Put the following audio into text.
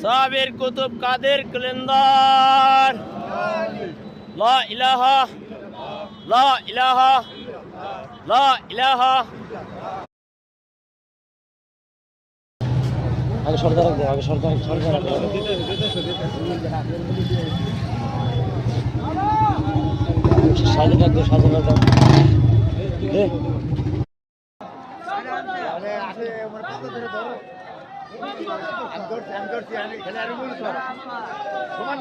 সাবির কুতুব কাদের কলিন্দার লা ইলাহা লা ইলাহা লা ইলাহা। আগে সরকার রাখবে, আগে সরকার রাখবে। সাজে রাখবে, সাজে রাখবে। সমান